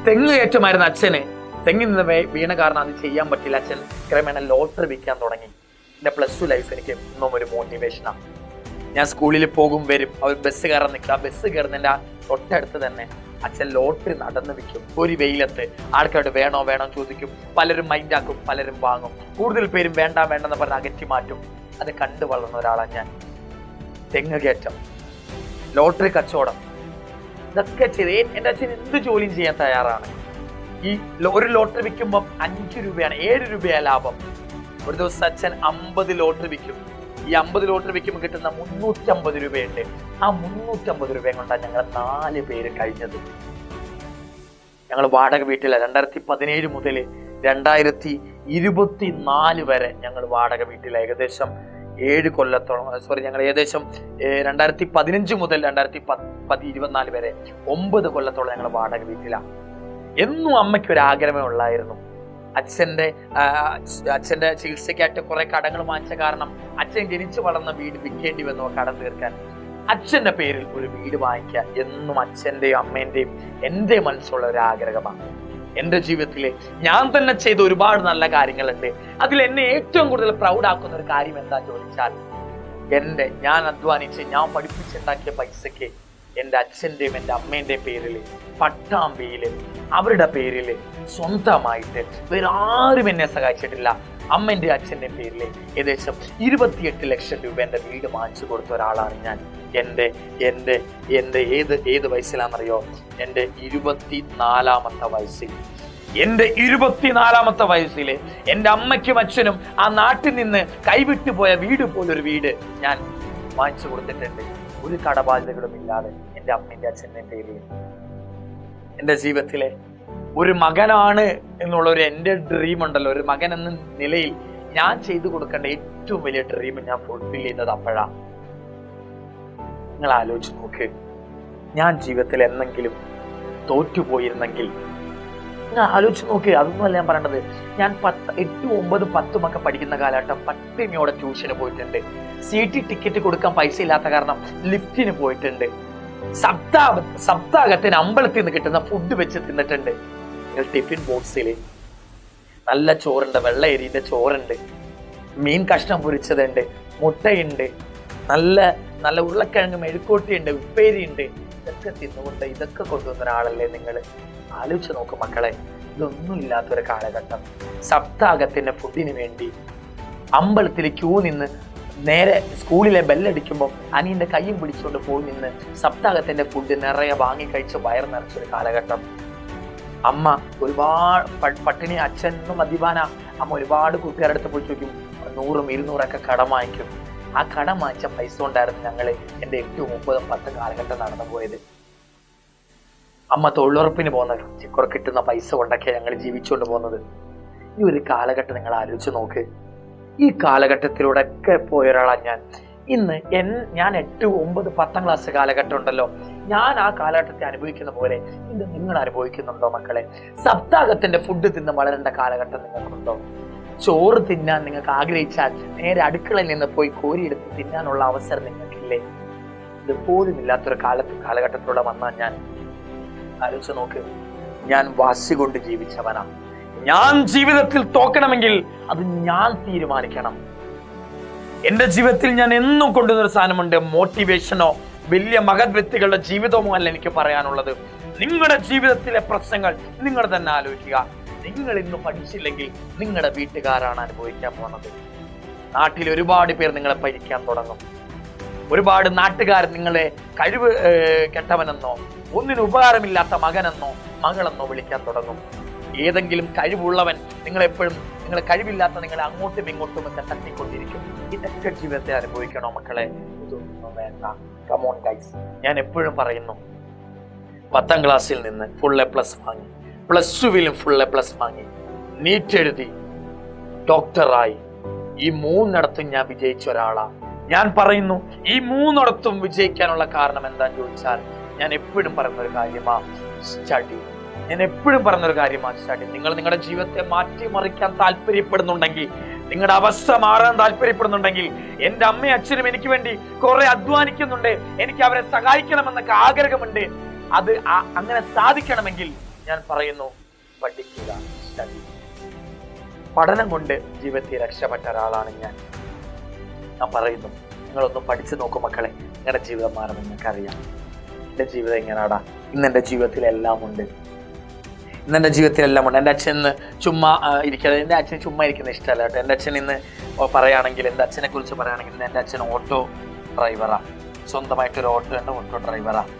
തെങ്ങ് കയറ്റമായിരുന്ന അച്ഛന് തെങ്ങിൽ നിന്ന് വീണ കാരണം അത് ചെയ്യാൻ പറ്റില്ല. അച്ഛൻ ക്രമേണ ലോട്ടറി വിൽക്കാൻ തുടങ്ങി. എന്റെ +2 ലൈഫ് എനിക്ക് ഇന്നും ഒരു മോട്ടിവേഷനാണ്. ഞാൻ സ്കൂളിൽ പോകും വരും, അവർ ബസ് കയറാൻ നിൽക്കുക. ആ ബസ് കയറുന്നതിൻ്റെ തൊട്ടടുത്ത് തന്നെ അച്ഛൻ ലോട്ടറി നടന്ന് വിൽക്കും. ഒരു വെയിലത്ത് ആൾക്കാരോട് വേണോ ചോദിക്കും. പലരും മൈൻഡാക്കും, പലരും വാങ്ങും. കൂടുതൽ പേരും വേണ്ടെന്ന് പറഞ്ഞ് അകറ്റി മാറ്റും. അത് കണ്ടു വളർന്ന ഒരാളാണ് ഞാൻ. തെങ്ങ് കയറ്റം, ലോട്ടറി കച്ചവടം, ഇതൊക്കെ ചെയ്ത് എൻ്റെ അച്ഛൻ എന്ത് ജോലിയും ചെയ്യാൻ തയ്യാറാണ്. ഈ ഒരു ലോട്ടറി വിൽക്കുമ്പോൾ 5 രൂപയാണ്, 7 രൂപയാണ് ലാഭം. ഒരു ദിവസം അച്ഛൻ 50 ലോട്ടറി വിൽക്കും. ഈ 50 ലോട്ടറി വിൽക്കുമ്പോൾ കിട്ടുന്ന 350 രൂപയുണ്ട്. ആ 350 രൂപ കൊണ്ടാണ് ഞങ്ങൾ 4 പേര് കഴിഞ്ഞത്. ഞങ്ങൾ വാടക വീട്ടിലാണ്. 2017 മുതൽ 2024 വരെ ഞങ്ങൾ വാടക വീട്ടിൽ ഏകദേശം 7 കൊല്ലത്തോളം, ഞങ്ങൾ ഏകദേശം 2015 മുതൽ 2024 വരെ 9 കൊല്ലത്തോളം ഞങ്ങൾ വാടക വീട്ടിലാണ്. എന്നും അമ്മയ്ക്ക് ഒരു ആഗ്രഹമേ ഉള്ളായിരുന്നു. അച്ഛൻ്റെ ചികിത്സയ്ക്കായിട്ട് കുറെ കടങ്ങൾ വാങ്ങിച്ച കാരണം അച്ഛൻ ജനിച്ചു വളർന്ന വീട് വിൽക്കേണ്ടി വന്നു കടം തീർക്കാൻ. അച്ഛൻ്റെ പേരിൽ ഒരു വീട് വാങ്ങിക്കുക എന്നും അച്ഛൻ്റെയും അമ്മേൻ്റെയും എൻ്റെ മനസ്സുള്ള ഒരു ആഗ്രഹമാണ്. എൻ്റെ ജീവിതത്തിൽ ഞാൻ തന്നെ ചെയ്ത ഒരുപാട് നല്ല കാര്യങ്ങളുണ്ട്. അതിൽ എന്നെ ഏറ്റവും കൂടുതൽ പ്രൗഡാക്കുന്ന ഒരു കാര്യം എന്താ ചോദിച്ചാൽ, ഞാൻ അധ്വാനിച്ച് ഞാൻ പഠിപ്പിച്ചുണ്ടാക്കിയ പൈസയ്ക്ക് എൻ്റെ അച്ഛൻ്റെയും എൻ്റെ അമ്മേൻ്റെയും പേരിൽ പട്ടാമ്പിയിൽ അവരുടെ പേരിൽ സ്വന്തമായിട്ട് വേറെ ആരും എന്നെ സഹായിച്ചിട്ടില്ല. അമ്മൻ്റെ അച്ഛൻ്റെ പേരിൽ ഏകദേശം 28 ലക്ഷം രൂപ എൻ്റെ വീട് വാങ്ങിച്ചു കൊടുത്ത ഒരാളാണ് ഞാൻ. എൻ്റെ ഏത് വയസ്സിലാണെന്നറിയോ? എൻ്റെ 24-ാമത്തെ വയസ്സിൽ. എൻ്റെ 24-ാമത്തെ വയസ്സിൽ എൻ്റെ അമ്മയ്ക്കും അച്ഛനും ആ നാട്ടിൽ നിന്ന് കൈവിട്ടു പോയ വീട് പോലൊരു വീട് ഞാൻ വാങ്ങിച്ചു കൊടുത്തിട്ടുണ്ട്. ഒരു കടബാധ്യതകളും ഇല്ലാതെ എൻ്റെ അമ്മൻ്റെ അച്ഛൻ്റെ പേരിൽ. എൻ്റെ ജീവിതത്തിലെ ഒരു മകനാണ് എന്നുള്ളൊരു എൻ്റെ ഡ്രീം ഉണ്ടല്ലോ, ഒരു മകൻ എന്ന നിലയിൽ ഞാൻ ചെയ്തു കൊടുക്കേണ്ട ഏറ്റവും വലിയ ഡ്രീം ഞാൻ ഫുൾഫിൽ ചെയ്യുന്നത് അപ്പോഴാണ്. നിങ്ങൾ ആലോചിച്ച് നോക്ക്, ഞാൻ ജീവിതത്തിൽ എന്തെങ്കിലും തോറ്റുപോയിരുന്നെങ്കിൽ നിങ്ങൾ ആലോചിച്ച് നോക്ക്. അതൊന്നുമല്ല ഞാൻ പറയണത്. ഞാൻ 8, 9, 10 ഒക്കെ പഠിക്കുന്ന കാലഘട്ടം പട്ടിണിയോടെ ട്യൂഷന് പോയിട്ടുണ്ട്. CT ടിക്കറ്റ് കൊടുക്കാൻ പൈസ ഇല്ലാത്ത കാരണം ലിഫ്റ്റിന് പോയിട്ടുണ്ട്. സപ്താഹത്തിന് അമ്പലത്തിൽ നിന്ന് കിട്ടുന്ന ഫുഡ് വെച്ച് തിന്നിട്ടുണ്ട്. ടിഫിൻ ബോക്സിൽ നല്ല ചോറുണ്ട്, വെള്ള അരിയുടെ ചോറുണ്ട്, മീൻ കഷ്ണം പൊരിച്ചതുണ്ട്, മുട്ടയുണ്ട്, നല്ല നല്ല ഉരുളക്കിഴങ്ങ് മെഴുക്കോട്ടിയുണ്ട്, ഉപ്പേരിയുണ്ട്. ഇതൊക്കെ തിന്നുകൊണ്ട് ഇതൊക്കെ കൊണ്ടുവന്ന ഒരാളല്ലേ നിങ്ങൾ? ആലോചിച്ച് നോക്ക് മക്കളെ. ഇതൊന്നും ഇല്ലാത്തൊരു കാലഘട്ടം സപ്താഹത്തിന്റെ ഫുഡിന് വേണ്ടി അമ്പലത്തിൽ ക്യൂ നിന്ന് നേരെ സ്കൂളിലെ ബെല്ലടിക്കുമ്പോൾ അനിയന്റെ കയ്യും പിടിച്ചുകൊണ്ട് പോയി നിന്ന് സപ്താഹത്തിന്റെ ഫുഡ് നിറയെ വാങ്ങി കഴിച്ച് വയർ നിറച്ചൊരു കാലഘട്ടം. അമ്മ ഒരുപാട് പട്ടിണി, അച്ഛനും മദ്യപാന. അമ്മ ഒരുപാട് കൂട്ടുകാരുടെ അടുത്ത് പോയി ചോദിക്കും, 100, 200 കടം വാങ്ങിക്കും. ആ കടം വാങ്ങിച്ച പൈസ കൊണ്ടായിരുന്നു ഞങ്ങൾ എൻ്റെ 8, 9, 10 കാലഘട്ടം നടന്നു പോയത്. അമ്മ തൊഴിലുറപ്പിന് പോകുന്നത് കുറെ കിട്ടുന്ന പൈസ കൊണ്ടൊക്കെ ഞങ്ങൾ ജീവിച്ചുകൊണ്ട് പോകുന്നത്. ഈ ഒരു കാലഘട്ടം നിങ്ങൾ ആലോചിച്ച് നോക്ക്. ഈ കാലഘട്ടത്തിലൂടെ ഒക്കെ പോയ ഒരാളാണ് ഞാൻ. ഇന്ന് ഞാൻ 8, 9, 10 ക്ലാസ് കാലഘട്ടം ഉണ്ടല്ലോ, ഞാൻ ആ കാലഘട്ടത്തെ അനുഭവിക്കുന്ന പോലെ ഇന്ന് നിങ്ങൾ അനുഭവിക്കുന്നുണ്ടോ മക്കളെ? സപ്താഹത്തിന്റെ ഫുഡ് തിന്ന് വളരേണ്ട കാലഘട്ടം നിങ്ങൾക്കുണ്ടോ? ചോറ് തിന്നാൻ നിങ്ങൾക്ക് ആഗ്രഹിച്ചാൽ നേരെ അടുക്കളയിൽ നിന്ന് പോയി കോരിയെടുത്ത് തിന്നാനുള്ള അവസരം നിങ്ങൾക്കില്ലേ? ഇതുപോലും ഇല്ലാത്തൊരു കാലഘട്ടത്തിലൂടെ വന്നാൽ ഞാൻ ആലോചിച്ച് നോക്ക്. ഞാൻ വാശി കൊണ്ട് ജീവിച്ചവനാണ്. ഞാൻ ജീവിതത്തിൽ തോക്കണമെങ്കിൽ അത് ഞാൻ തീരുമാനിക്കണം. എന്റെ ജീവിതത്തിൽ ഞാൻ എന്നും കൊണ്ടുവന്നൊരു സാധനമുണ്ട്. മോട്ടിവേഷനോ വലിയ മഹത് വ്യക്തികളുടെ ജീവിതമോ അല്ല എനിക്ക് പറയാനുള്ളത്. നിങ്ങളുടെ ജീവിതത്തിലെ പ്രശ്നങ്ങൾ നിങ്ങൾ തന്നെ ആലോചിക്കുക. നിങ്ങൾ ഇന്ന് പഠിച്ചില്ലെങ്കിൽ നിങ്ങളുടെ വീട്ടുകാരാണ് അനുഭവിക്കാൻ പോകുന്നത്. നാട്ടിൽ ഒരുപാട് പേർ നിങ്ങളെ പരിക്കാൻ തുടങ്ങും. ഒരുപാട് നാട്ടുകാർ നിങ്ങളെ കഴിവ് കെട്ടവനെന്നോ ഒന്നിനും ഉപകാരമില്ലാത്ത മകനെന്നോ മകളെന്നോ വിളിക്കാൻ തുടങ്ങും. ഏതെങ്കിലും കഴിവുള്ളവൻ നിങ്ങളെ കഴിവില്ലാത്ത നിങ്ങളെ അങ്ങോട്ടും ഇങ്ങോട്ടും ഒക്കെ തട്ടിക്കൊണ്ടിരിക്കും. ഇതൊക്കെ ജീവിതത്തെ അനുഭവിക്കണോ മക്കളെ? ഇതൊന്നും വേണ്ട. കമോൺ ഗൈസ്, ഞാൻ എപ്പോഴും പറയുന്നു, 10ാം ക്ലാസ്സിൽ നിന്ന് ഫുൾ A+ വാങ്ങി, +2-വിലും ഫുൾ A+ വാങ്ങി, നീറ്റ് എഴുതി, ഡോക്ടറായി, ഈ 3ഇടത്തും ഞാൻ വിജയിച്ച ഒരാളാണ്. ഞാൻ പറയുന്നു, ഈ 3ഇടത്തും വിജയിക്കാനുള്ള കാരണം എന്താന്ന് ചോദിച്ചാൽ ഞാൻ എപ്പോഴും പറയുന്നൊരു കാര്യമാണ് സ്റ്റഡി. നിങ്ങൾ നിങ്ങളുടെ ജീവിതത്തെ മാറ്റിമറിക്കാൻ താല്പര്യപ്പെടുന്നുണ്ടെങ്കിൽ, നിങ്ങളുടെ അവസ്ഥ മാറാൻ താല്പര്യപ്പെടുന്നുണ്ടെങ്കിൽ, എൻ്റെ അമ്മയും അച്ഛനും എനിക്ക് വേണ്ടി കുറെ അധ്വാനിക്കുന്നുണ്ട്, എനിക്ക് അവരെ സഹായിക്കണമെന്നൊക്കെ ആഗ്രഹമുണ്ട്, അത് അങ്ങനെ സാധിക്കണമെങ്കിൽ ഞാൻ പറയുന്നു, പഠിക്കുക, സ്റ്റഡി. പഠനം കൊണ്ട് ജീവിതത്തിൽ രക്ഷപ്പെട്ട ഒരാളാണ് ഞാൻ പറയുന്നു. നിങ്ങളൊന്ന് പഠിച്ചു നോക്കൂ മക്കളെ, നിങ്ങളുടെ ജീവിതം മാറുമെന്ന് നിങ്ങൾക്കറിയാം. എൻ്റെ ജീവിതം എങ്ങനെയാടാ? ഇന്ന് എൻ്റെ ജീവിതത്തിലെല്ലാം ഉണ്ട്. എൻ്റെ അച്ഛൻ ചുമ്മാ ഇരിക്കുന്നത്, എൻ്റെ അച്ഛൻ ചുമ്മാ ഇരിക്കുന്ന ഇഷ്ടമല്ല കേട്ടോ. എൻ്റെ അച്ഛൻ ഇന്ന് പറയുകയാണെങ്കിൽ, എൻ്റെ അച്ഛനെ കുറിച്ച് പറയുകയാണെങ്കിൽ, എൻ്റെ അച്ഛൻ ഓട്ടോ ഡ്രൈവറാണ്. സ്വന്തമായിട്ടൊരു ഓട്ടോ ഡ്രൈവറാണ്.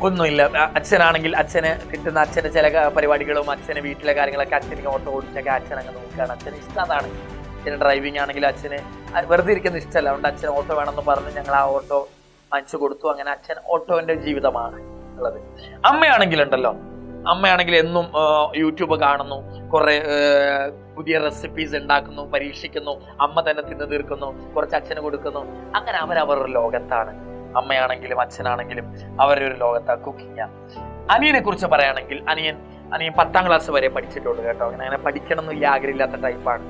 ഒന്നുമില്ല. അച്ഛനാണെങ്കിൽ അച്ഛന് കിട്ടുന്ന അച്ഛൻ്റെ ചില പരിപാടികളും അച്ഛന് വീട്ടിലെ കാര്യങ്ങളൊക്കെ അച്ഛനിക്ക് ഓട്ടോ ഓടിച്ചൊക്കെ അച്ഛൻ അങ്ങ് നോക്കുകയാണ്. അച്ഛന് ഇഷ്ടം അതാണ്. അച്ഛന് ഡ്രൈവിംഗ് ആണെങ്കിൽ അച്ഛന് വെറുതെ ഇരിക്കുന്ന ഇഷ്ടമല്ല. അതുകൊണ്ട് അച്ഛൻ ഓട്ടോ വേണമെന്ന് പറഞ്ഞ് ഞങ്ങൾ ആ ഓട്ടോ വാങ്ങിച്ചു കൊടുത്തു. അങ്ങനെ അച്ഛൻ ഓട്ടോന്റെ ജീവിതമാണ് ഉള്ളത്. അമ്മയാണെങ്കിലുണ്ടല്ലോ, അമ്മയാണെങ്കിൽ എന്നും യൂട്യൂബ് കാണുന്നു, കുറെ പുതിയ റെസിപ്പീസ് ഉണ്ടാക്കുന്നു, പരീക്ഷിക്കുന്നു, അമ്മ തന്നെ തിന്നു തീർക്കുന്നു, കുറച്ച് അച്ഛന് കൊടുക്കുന്നു. അങ്ങനെ അവരവരുടെ ലോകത്താണ്. അമ്മയാണെങ്കിലും അച്ഛനാണെങ്കിലും അവരൊരു ലോകത്താണ്, കുക്കിംഗ്. അനിയനെ കുറിച്ച് പറയുകയാണെങ്കിൽ അനിയൻ 10ാം ക്ലാസ് വരെ പഠിച്ചിട്ടുള്ളൂ കേട്ടോ. അങ്ങനെ പഠിക്കണം എന്നില്ല, ആഗ്രഹമില്ലാത്ത ടൈപ്പാണ്.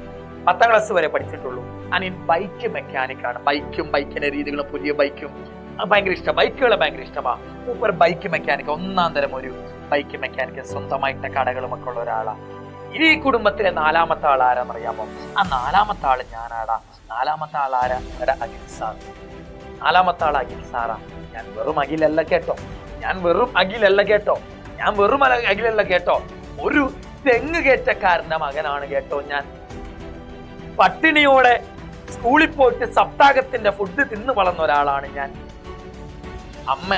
10ാം ക്ലാസ് വരെ പഠിച്ചിട്ടുള്ളൂ. അനിയൻ ബൈക്ക് മെക്കാനിക്കാണ്. ബൈക്കിന്റെ രീതികളും പുതിയ ബൈക്കും ഭയങ്കര ഇഷ്ടം. ബൈക്കുകളെ ഭയങ്കര ഇഷ്ടമാണ്. ഒരു ബൈക്ക് മെക്കാനിക്, ഒന്നാം തരം ഒരു ബൈക്ക് മെക്കാനിക്, സ്വന്തമായിട്ട് കടകളും ഒക്കെ ഉള്ള ഒരാളാണ്. ഈ കുടുംബത്തിലെ 4ാമത്തെ ആൾ ആരാന്നറിയാമോ? ആ 4ാമത്തെ ആള് ഞാനാടാ. 4ാമത്തെ ആൾ ആരാ? അഖിൽ സാർ. 4ാമത്തെ ആൾ അഖിൽ സാറാ. ഞാൻ വെറും അഖിലല്ല കേട്ടോ. ഞാൻ വെറും അഖിലല്ല കേട്ടോ. ഒരു തെങ്ങ് കയറ്റക്കാരന്റെ മകനാണ് കേട്ടോ ഞാൻ. പട്ടിണിയോടെ സ്കൂളിൽ പോയിട്ട് സപ്താഹത്തിന്റെ ഫുഡ് തിന്ന് വളർന്ന ഒരാളാണ് ഞാൻ. അമ്മ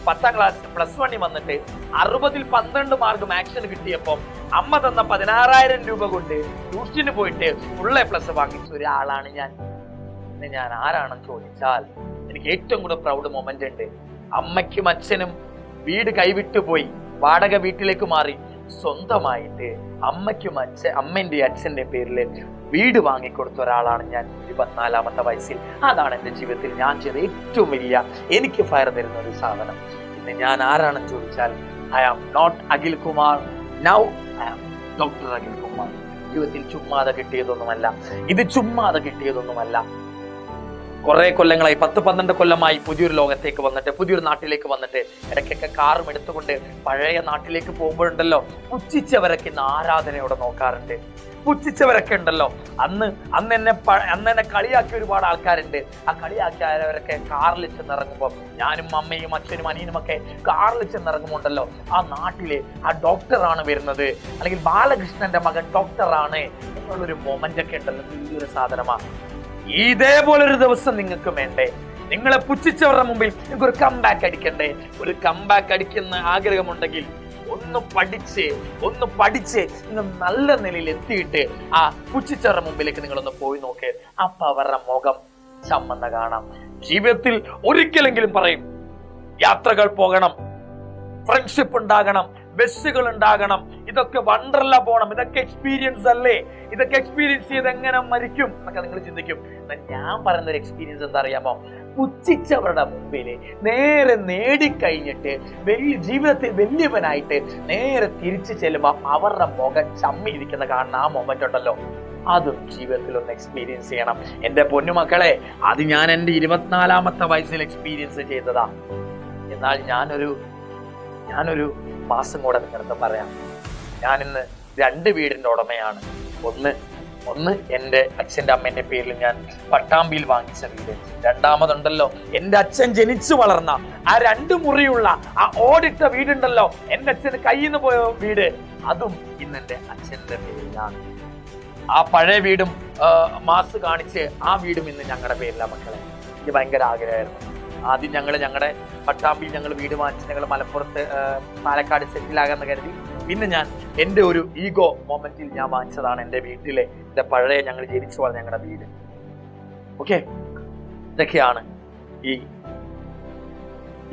10ാം ക്ലാസ് +1 വന്നിട്ട് 60ൽ 12 മാർക്ക് മാത്സിന് കിട്ടിയപ്പോൾ അമ്മ തന്ന 16,000 രൂപ കൊണ്ട് ട്യൂഷന് പോയിട്ട് ഫുൾ A+ വാങ്ങിച്ച ഒരാളാണ് ഞാൻ. ഞാൻ ആരാണെന്ന് ചോദിച്ചാൽ എനിക്ക് ഏറ്റവും കൂടുതൽ പ്രൗഡ് മൊമെന്റ് ഉണ്ട്. അമ്മയ്ക്കും അച്ഛനും വീട് കൈവിട്ടു പോയി, വാടക വീട്ടിലേക്ക് മാറി, സ്വന്തമായിട്ട് അമ്മന്റെ അച്ഛന്റെ പേരിൽ വീട് വാങ്ങിക്കൊടുത്ത ഒരാളാണ് ഞാൻ 24ാമത്തെ വയസ്സിൽ. അതാണ് എൻ്റെ ജീവിതത്തിൽ ഞാൻ ചെയ്ത ഏറ്റവും വലിയ എനിക്ക് ഫയർ തരുന്ന ഒരു സാധനം. ഇന്ന് ഞാൻ ആരാണെന്ന് ചോദിച്ചാൽ I am not Akhil Kumar, now I am doctor Akhil Kumar. ജീവിതത്തിൽ ചുമ്മാതെ കിട്ടിയതൊന്നുമല്ല. കുറെ കൊല്ലങ്ങളായി, 10-12 കൊല്ലമായി പുതിയൊരു ലോകത്തേക്ക് വന്നിട്ട്, പുതിയൊരു നാട്ടിലേക്ക് വന്നിട്ട്, ഇടയ്ക്കൊക്കെ കാറും എടുത്തുകൊണ്ട് പഴയ നാട്ടിലേക്ക് പോകുമ്പോഴുണ്ടല്ലോ, പുച്ഛിച്ചവരൊക്കെ ഇന്ന് ആരാധനയോടെ നോക്കാറുണ്ട്. പുച്ഛിച്ചവരൊക്കെ ഉണ്ടല്ലോ, അന്ന് എന്നെ കളിയാക്കിയ ഒരുപാട് ആൾക്കാരുണ്ട്. ആ കളിയാക്കിയവരൊക്കെ കാറിൽ ചെന്നിറങ്ങുമ്പോൾ, ഞാനും അമ്മയും അച്ഛനും അനിയനും ഒക്കെ കാറിൽ ചെന്നിറങ്ങുമ്പോണ്ടല്ലോ, ആ നാട്ടിലെ ആ ഡോക്ടറാണ് വരുന്നത്, അല്ലെങ്കിൽ ബാലകൃഷ്ണന്റെ മകൻ ഡോക്ടറാണ് എന്നുള്ളൊരു മൊമെന്റ് ഒക്കെ ഉണ്ടല്ലോ, വലിയൊരു സാധനമാണ്. ഇതേപോലൊരു ദിവസം നിങ്ങൾക്ക് വേണ്ടേ? നിങ്ങളെ പുച്ഛിച്ചവരുടെ മുമ്പിൽ നിങ്ങൾക്ക് ഒരു കംബാക്ക് അടിക്കണ്ടേ? ഒരു കംബാക്ക് അടിക്കുന്ന ആഗ്രഹമുണ്ടെങ്കിൽ ഒന്ന് പഠിച്ച് നിങ്ങൾ നല്ല നിലയിൽ എത്തിയിട്ട് ആ പുച്ഛിച്ചവരുടെ മുമ്പിലേക്ക് നിങ്ങളൊന്ന് പോയി നോക്ക്. അപ്പൊ അവരുടെ മുഖം ചമ്മന്ന കാണാം. ജീവിതത്തിൽ ഒരിക്കലെങ്കിലും പറയും, യാത്രകൾ പോകണം, ഫ്രണ്ട്ഷിപ്പ് ഉണ്ടാകണം, ബസ്സുകൾ ഉണ്ടാകണം, ഇതൊക്കെ വണ്ടർല പോകണം, ഇതൊക്കെ എക്സ്പീരിയൻസ് അല്ലേ, ഇതൊക്കെ എക്സ്പീരിയൻസ് ചെയ്ത് എങ്ങനെ മരിക്കും എന്നൊക്കെ നിങ്ങൾ ചിന്തിക്കും. ഞാൻ പറയുന്ന ഒരു എക്സ്പീരിയൻസ് എന്താ അറിയാമോ? പുച്ഛിച്ചവരുടെ മുമ്പില് നേരെ നേടിക്കഴിഞ്ഞിട്ട് ജീവിതത്തിൽ വലിയവനായിട്ട് നേരെ തിരിച്ചു ചെല്ലുമ്പോൾ അവരുടെ മുഖം ചമ്മിയിരിക്കുന്ന കാണുന്ന ആ മൊമെന്റ് ഉണ്ടല്ലോ, അതും ജീവിതത്തിൽ ഒന്ന് എക്സ്പീരിയൻസ് ചെയ്യണം എൻ്റെ പൊന്നുമക്കളെ. അത് ഞാൻ എൻ്റെ 24ാമത്തെ വയസ്സിൽ എക്സ്പീരിയൻസ് ചെയ്തതാ. എന്നാൽ ഞാനൊരു മാസം കൂടെ നിങ്ങളുടെ പറയാം. ഞാൻ ഇന്ന് 2 വീടിന്റെ ഉടമയാണ്. ഒന്ന് എൻ്റെ അച്ഛൻ്റെ അമ്മേന്റെ പേരിൽ ഞാൻ പട്ടാമ്പിയിൽ വാങ്ങിച്ച വീട്. രണ്ടാമതുണ്ടല്ലോ, എൻ്റെ അച്ഛൻ ജനിച്ചു വളർന്ന ആ 2 മുറിയുള്ള ആ ഓടിട്ട വീടുണ്ടല്ലോ, എൻ്റെ അച്ഛന് കയ്യിൽ നിന്ന് പോയ വീട്, അതും ഇന്ന് എൻ്റെ അച്ഛൻ്റെ പേരിലാണ്. ആ പഴയ വീടും മാസ് കാണിച്ച് ആ വീടും ഇന്ന് ഞങ്ങളുടെ പേരിലാണ് മക്കളെ. എനിക്ക് ഭയങ്കര ആഗ്രഹമായിരുന്നു. ആദ്യം ഞങ്ങളുടെ പട്ടാമ്പിയിൽ ഞങ്ങൾ വീട് വാങ്ങിച്ച് ഞങ്ങൾ മലപ്പുറത്ത് പാലക്കാട് സെറ്റിലാകാന്ന് കരുതി. പിന്നെ ഞാൻ എൻ്റെ ഒരു ഈഗോ മൊമെന്റിൽ ഞാൻ വാങ്ങിച്ചതാണ് എൻ്റെ വീട്ടിലെ എൻ്റെ പഴയ ഞങ്ങൾ ജനിച്ചു വളർന്ന ഞങ്ങളുടെ വീട്. ഓക്കെ, ഇതൊക്കെയാണ്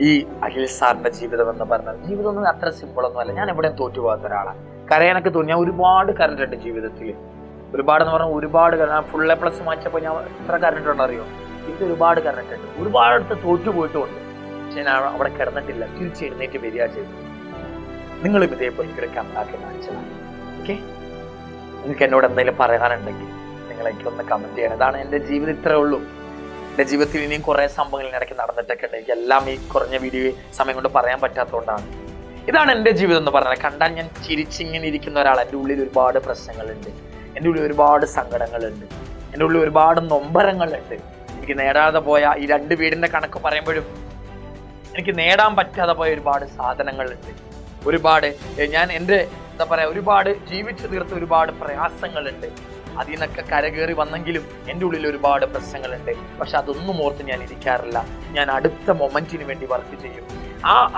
ഈ അഖിൽ സാറിന്റെ ജീവിതം എന്ന് പറഞ്ഞത്. ജീവിതം ഒന്നും അത്ര സിമ്പിളൊന്നും അല്ല. ഞാൻ എവിടെയും തോറ്റുപോകാത്ത ഒരാളാണ്. കരയാനൊക്കെ തോന്നി. ഞാൻ ഒരുപാട് കരണ്ടിട്ടുണ്ട് ജീവിതത്തിൽ. ഒരുപാടെന്ന് പറഞ്ഞാൽ ഒരുപാട് ഫുൾ A+ വാങ്ങിച്ചപ്പോൾ ഞാൻ എത്ര കരണ്ടിട്ടുണ്ടോ അറിയോ? ഇത് ഒരുപാട് കരണ്ടിട്ടുണ്ട്. ഒരുപാടടുത്ത് തോറ്റുപോയിട്ടുമുണ്ട്. പക്ഷെ ഞാൻ അവിടെ കിടന്നിട്ടില്ല. തിരിച്ചെഴുന്നേറ്റ് വരിക ചെയ്തു. നിങ്ങളും ഇതേപോലെ കമ്പാക്ക് കാണിച്ചതാണ്. ഓക്കെ, നിങ്ങൾക്ക് എന്നോട് എന്തെങ്കിലും പറയാനുണ്ടെങ്കിൽ നിങ്ങൾ എനിക്കൊന്ന് കമന്റ് ചെയ്യണം. അതാണ് എൻ്റെ ജീവിതം, ഇത്രേ ഉള്ളൂ. എൻ്റെ ജീവിതത്തിൽ ഇനിയും കുറേ സംഭവങ്ങൾ ഇടയ്ക്ക് നടന്നിട്ടൊക്കെ ഉണ്ട്. എനിക്ക് എല്ലാം ഈ കുറഞ്ഞ വീഡിയോ സമയം കൊണ്ട് പറയാൻ പറ്റാത്തതുകൊണ്ടാണ്. ഇതാണ് എൻ്റെ ജീവിതം എന്ന് പറഞ്ഞാൽ. കണ്ടാൽ ഞാൻ ചിരിച്ചിങ്ങനെ ഇരിക്കുന്ന ഒരാൾ. എൻ്റെ ഉള്ളിൽ ഒരുപാട് പ്രശ്നങ്ങളുണ്ട്, എൻ്റെ ഉള്ളിൽ ഒരുപാട് സങ്കടങ്ങളുണ്ട്, എൻ്റെ ഉള്ളിൽ ഒരുപാട് നൊമ്പരങ്ങളുണ്ട്. എനിക്ക് നേടാതെ പോയ ഈ 2 വീടിന്റെ കണക്ക് പറയുമ്പോഴും എനിക്ക് നേടാൻ പറ്റാതെ പോയ ഒരുപാട് സാധനങ്ങളുണ്ട്. ഒരുപാട് ഞാൻ എൻ്റെ ഒരുപാട് ജീവിച്ചു തീർത്ത ഒരുപാട് പ്രയാസങ്ങളുണ്ട്. അതിൽ നിന്നൊക്കെ കരകയറി വന്നെങ്കിലും എൻ്റെ ഉള്ളിൽ ഒരുപാട് പ്രശ്നങ്ങളുണ്ട്. പക്ഷെ അതൊന്നും ഓർത്ത് ഞാൻ ഇരിക്കാറില്ല. ഞാൻ അടുത്ത മൊമെന്റിന് വേണ്ടി വർക്ക് ചെയ്യും.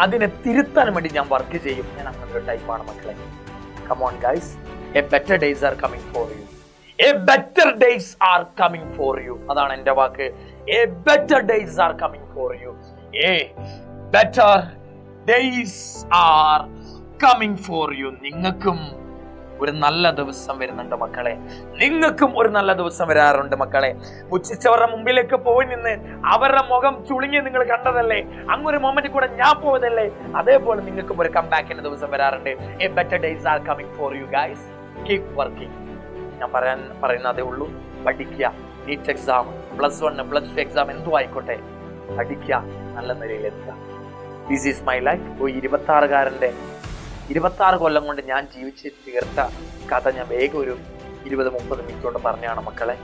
അതിനെ തിരുത്താൻ വേണ്ടി ഞാൻ വർക്ക് ചെയ്യും. ഞാൻ അങ്ങനെ ഒരു ടൈപ്പാണ് മക്കളെ. Come on guys, a better days are coming for you. A better days are coming for you. അതാണ് എന്റെ വാക്ക്. A better days are coming for you. A better days are coming for you. നിങ്ങൾക്കും ഒരു നല്ല ദിവസം വരുന്നുണ്ട് മക്കളെ. നിങ്ങൾക്കും ഒരു നല്ല ദിവസം വരാറുണ്ട് മക്കളെ. പുച്ഛിച്ചവരുടെ മുമ്പിലേക്ക് പോയി നിന്ന് അവരുടെ മുഖം ചുളുങ്ങി നിങ്ങൾ കണ്ടതല്ലേ? അങ്ങൊരു മൊമെന്റ് കൂടെ ഞാൻ പോയതല്ലേ? അതേപോലെ നിങ്ങൾക്കും ഒരു കംബാക്കിന്റെ ദിവസം വരാറുണ്ട്. A better days are coming for you guys. Keep working. ഞാൻ പറയുന്നതേ ഉള്ളൂ. പഠിക്കുക. നീറ്റ് എക്സാം, +1 +2 എക്സാം എന്തോ ആയിക്കോട്ടെ, പഠിക്കുക, നല്ല നിലയിലെത്തുക. This is my life. 26 കൊല്ലം കൊണ്ട് ഞാൻ ജീവിച്ച് തീർത്ത കഥ ഞാൻ വേഗം ഒരു 20-30 മിനിറ്റ് കൊണ്ട് പറഞ്ഞാണ് മക്കളെ.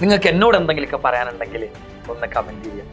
നിങ്ങൾക്ക് എന്നോട് എന്തെങ്കിലുമൊക്കെ പറയാനുണ്ടെങ്കിൽ ഒന്ന് കമന്റ് ചെയ്യാം.